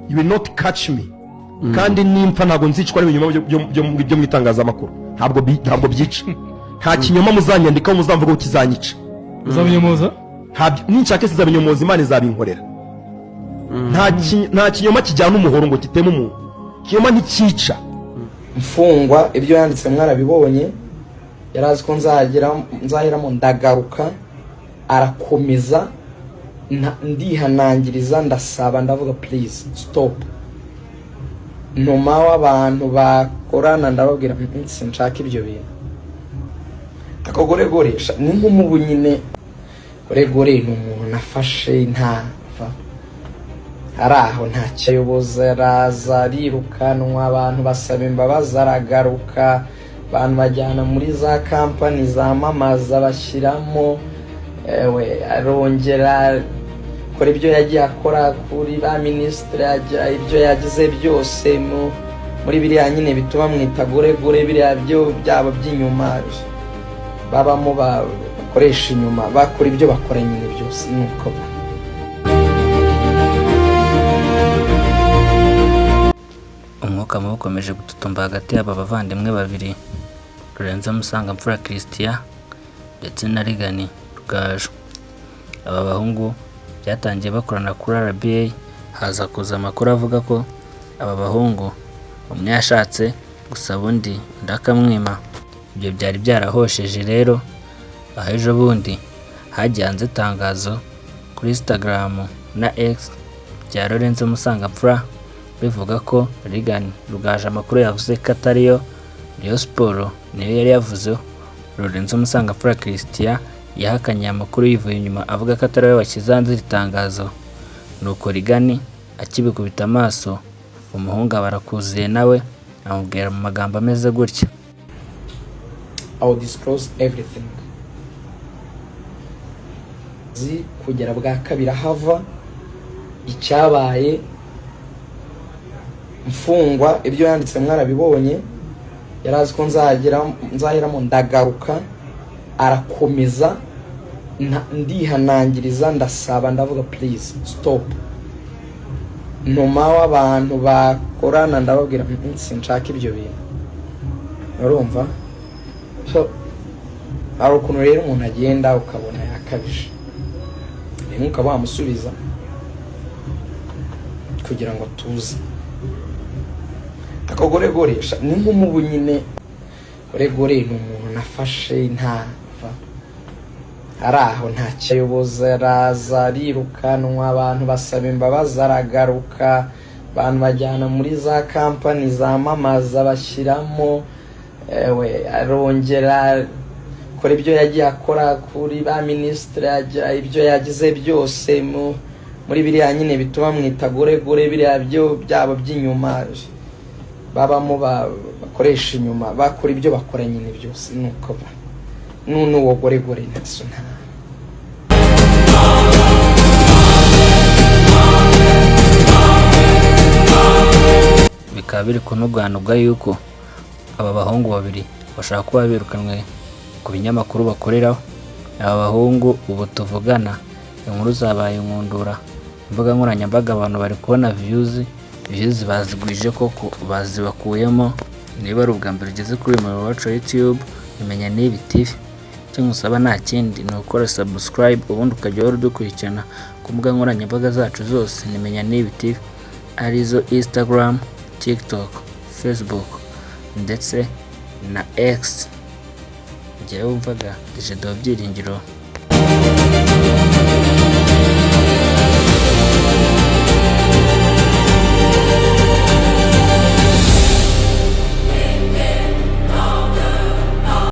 you will not catch me. Kandi nimpfa ntago nzicwa n'ibinyoma byo mu itangazamakuru, ntabwo byica. Nta kinyoma muzanyandikaho muzamvuga ko kizanyica. Uzabinyomoza? Ninshaka sizabinyomoza, Imana izabinkorera. Nta kinyoma kijyana umuhoro ngo kiteme umuntu. Kinyoma ntikica. Mfungwa ibyo yanditse mwarabibonye, yarazi ko nzahiramo ndagaruka, arakomeza ndihanangiriza, ndasaba, ndavuga please stop. Numa w'abantu bakorana ndababwira sinshaka ibyo bintu. Akagoregoresha ni nk'umubu nyine. Goregore ni umuntu nafashe ntava araho ntacyo ayoboza, araza arirukanwa, abantu basaba imbabazi, aragaruka, abantu bajyana muri za kampani zamamaza bashyiramo, arongera kora ibyo yagiye akora kuri ba minisitiri, ibyo yagize byose muri biriya nyine bituma mwita goregore, biriya byabo by'inyuma babamo bakoresha inyuma, bakora ibyo bakora nyine byose nuko. Umwuka mubi ukomeje gututumba hagati y'aba bavandimwe babiri, Lorenzo Musangamfura Christian ndetse na Regan Rugaju. Aba bahungu byatangiye bakorana kuri RBA, haza kuza amakuru avuga ko aba bahungu umwe yashatse gusaba undi ndakamwima. Ibyo byari byarahosheje rero, aho ejo bundi hagiye hanze itangazo kuri Instagram na X bya Lorenzo Musangamfura bivuga ko Regan Rugaju amakuru yavuze ko atariyo, Rayon Sport niyo yari yavuzeho. Lorenzo Musangamfura Christian yahakanye amakuru yivuye inyuma avuga ko atari we wakizanze itangazo. Nuko Regan akibikubita amaso, umuhungu barakuziye nawe amubwira mu magambo ameze gutya: I will disclose everything. Kugera bwa kabiri hava icyabaye, mfungwa ibyo yanditse mwarabibonye, yarazi ko nzahiramo ndagaruka, arakomeza ndihanangiriza, ndasaba, ndavuga please stop. Numa w'abantu bakorana ndababwira sinshaka ibyo bintu. Urumva? So ari ukuntu rero umuntu agenda ukabona yakabije, rimwe ukaba wamusubiza kugira ngo tuze. Akagoregoresha ni nk'umubu nyine. Goregore ni umuntu nafashe ntava araho ntacyo ayoboza, araza arirukanwa, abantu basaba imbabazi, aragaruka, abantu bajyana muri za kampani zamamaza bashyiramo, arongera kora ibyo yagiye akora kuri ba minisitiri, ibyo yagize byose muri biriya nyine bituma mwita goregore, biriya byabo by'inyuma babamo bakoresha inyuma, bakora ibyo bakora nyine byose nuko. None uwo goregore ntaso nta bikaba biri kunugwanugwa yuko aba bahungu babiri bashaka kuba birukanwe ku binyamakuru bakoreraho. Aba bahungu ubu tuvugana inkuru zabaye nkundura, imbuga nkoranyambaga abantu bari kubona views bazigwije koko, bazibakuyemo. Niba ari ubwa mbere ugeze kuri uyu wacu YouTube, imenya n'ibi TV, cyangwa usaba nta kindi ni ukora subscribe, ubundi ukajya uhora udukurikirana ku mbuga nkoranyambaga zacu zose. Nimenya n'ibi TV arizo Instagram, TikTok, Facebook ndetse na X. Njyewe wumvaga Jedo Byiringiro.